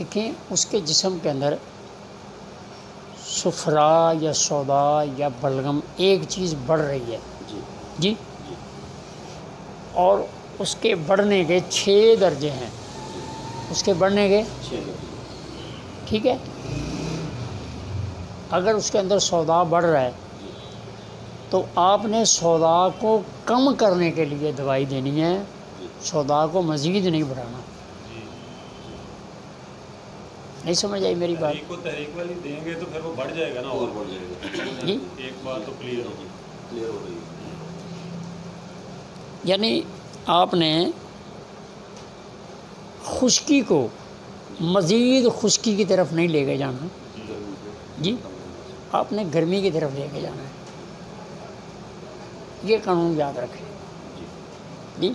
دیکھیں اس کے جسم کے اندر صفرا یا سودا یا بلغم ایک چیز بڑھ رہی ہے جی، اور اس کے بڑھنے کے 6 درجے ہیں، اس کے بڑھنے کے ٹھیک ہے. اگر اس کے اندر سودا بڑھ رہا ہے تو آپ نے سودا کو کم کرنے کے لیے دوائی دینی ہے، سودا کو مزید نہیں بڑھانا. نہیں سمجھ آئی میری بات؟ تحریک والی دیں گے تو پھر وہ بڑھ جائے گا نا، اور بڑھ جائے گا جی. ایک بات تو کلیئر ہو گئی. یعنی آپ نے خشکی کو مزید خشکی کی طرف نہیں لے کے جانا جی، آپ نے گرمی کی طرف لے کے جانا ہے. یہ قانون یاد رکھیں جی.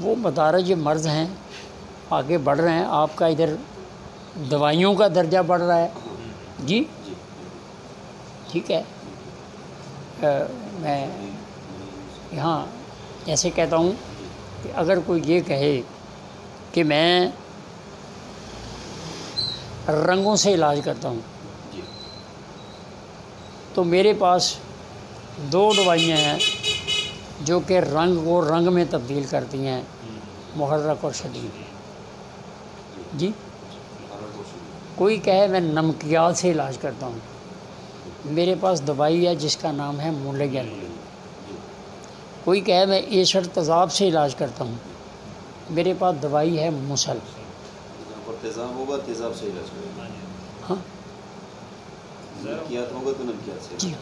وہ مدارج مرض ہیں، آگے بڑھ رہے ہیں، آپ کا ادھر دوائیوں کا درجہ بڑھ رہا ہے جی. ٹھیک ہے. میں یہاں ایسے کہتا ہوں کہ اگر کوئی یہ کہے کہ میں رنگوں سے علاج کرتا ہوں تو میرے پاس 2 دوائیاں ہیں جو کہ رنگ کو رنگ میں تبدیل کرتی ہیں، محرک اور شدید جی. کوئی کہے میں نمکیات سے علاج کرتا ہوں، میرے پاس دوائی ہے جس کا نام ہے مولگن. کوئی کہے میں ایسڈ تیزاب سے علاج کرتا ہوں، میرے پاس دوائی ہے مسل. تیزاب ہوگا تیزاب سے علاج کریں گے، ہاں نمکیات ہوگا تو نمکیات سے. جی.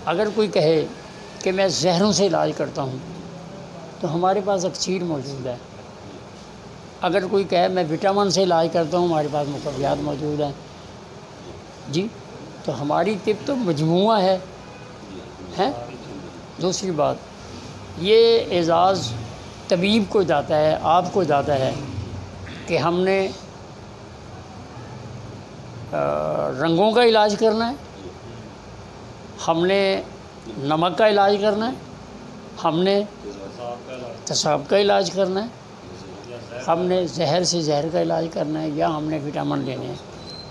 اگر کوئی کہے کہ میں زہروں سے علاج کرتا ہوں تو ہمارے پاس اکسیر موجود ہے. اگر کوئی کہے میں وٹامن سے علاج کرتا ہوں، ہمارے پاس مقویات موجود ہیں جی. تو ہماری طب تو مجموعہ ہے. دوسری بات یہ اعزاز طبیب کو جاتا ہے، آپ کو جاتا ہے کہ ہم نے رنگوں کا علاج کرنا ہے، ہم نے نمک کا علاج کرنا ہے، ہم نے تصاب کا علاج کرنا ہے، ہم نے زہر سے زہر کا علاج کرنا ہے، یا ہم نے وٹامن لینے ہیں.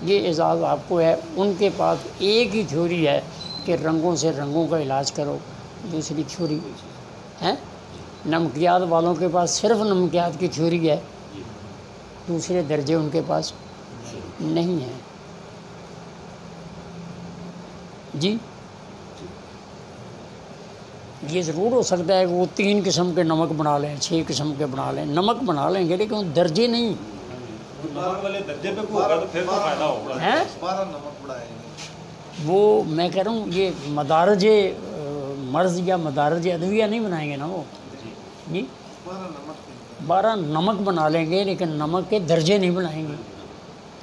یہ اعزاز آپ کو ہے. ان کے پاس ایک ہی تھیوری ہے کہ رنگوں سے رنگوں کا علاج کرو. دوسری تھیوری ہے نمکیات والوں کے پاس صرف نمکیات کی تھیوری ہے، دوسرے درجے ان کے پاس نہیں ہیں جی. یہ ضرور ہو سکتا ہے کہ وہ 3 قسم کے نمک بنا لیں، 6 قسم کے بنا لیں، نمک بنا لیں گے لیکن درجے نہیں. نمک والے درجے پہ ہوگا تو پھر تو فائدہ ہوگا. ہیں وہ میں کہہ رہا ہوں یہ مدارج مرض یا مدارج ادویہ نہیں بنائیں گے نا وہ جی. 12 نمک بنا لیں گے لیکن نمک کے درجے نہیں بنائیں گے.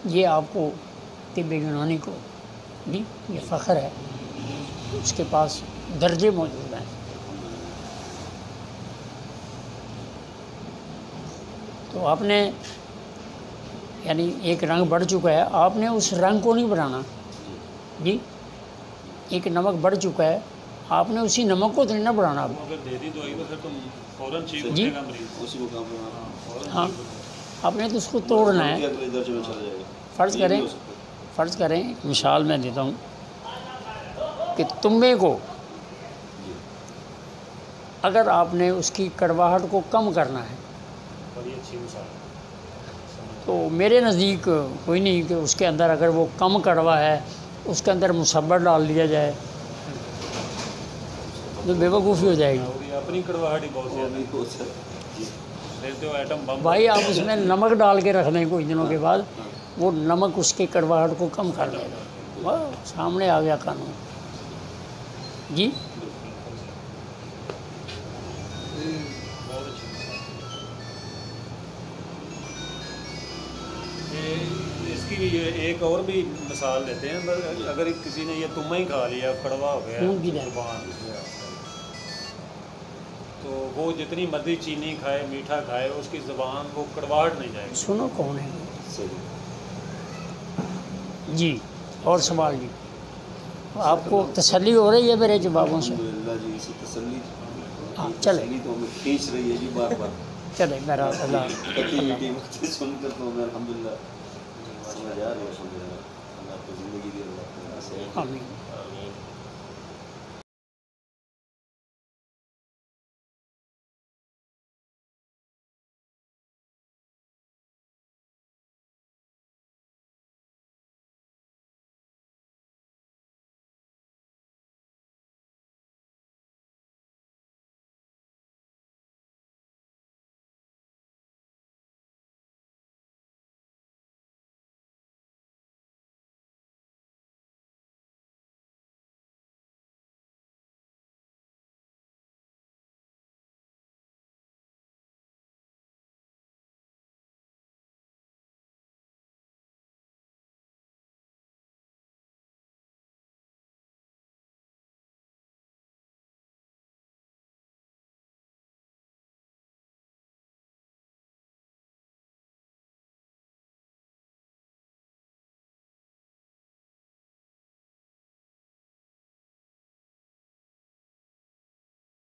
یہ آپ کو طب یونانی کو جی یہ فخر ہے، اس کے پاس درجے موجود ہیں. تو آپ نے یعنی ایک رنگ بڑھ چکا ہے، آپ نے اس رنگ کو نہیں بڑھانا جی. ایک نمک بڑھ چکا ہے، آپ نے اسی نمک کو تو نہیں نہ بڑھانا. اگر دے دی دوائی تو پھر تو فوراً ٹھیک ہو جی. جائے گا مریض. اسی کو کام کرنا. ہاں آپ نے تو اس کو توڑنا ہے. درجے میں چلا جائے گا. فرض کریں ایک مثال میں دیتا ہوں کہ تمبے کو اگر آپ نے اس کی کڑواہٹ کو کم کرنا ہے بڑی اچھی مثال. تو میرے نزدیک کوئی نہیں کہ اس کے اندر اگر وہ کم کڑوا ہے اس کے اندر مصبر ڈال دیا جائے تو بے وقوفی ہو جائے گی. اپنی کڑواہٹ ہی بہت زیادہ دیتے ہو ایٹم بم. بھائی آپ اس میں نمک ڈال کے رکھ دیں کچھ دنوں کے بعد، وہ نمک اس کی کڑواہٹ کو کم کر دے گا. بس سامنے آ گیا قانون جی. اس کی ایک اور بھی مثال دیتے ہیں. اگر کسی نے یہ تمہ ہی کھا لیا، کڑوا ہو گیا زبان، تو وہ جتنی مرضی چینی کھائے میٹھا کھائے اس کی زبان کو کڑواہٹ نہیں جائے گی. سنو کون ہے جی. اور سوال جی آپ کو تسلی ہو رہی ہے میرے جوابوں سے؟ الحمدللہ جی، اسی تسلی چلے تو ہمیں کھینچ رہی ہے جی بار بار. چلے میرا اللہ کتی میٹھی باتیں سن کر تو میں الحمدللہ سمجھ آ رہی ہے، الحمدللہ اللہ کو زندگی دی، اللہ کو صحت دی۔ آمین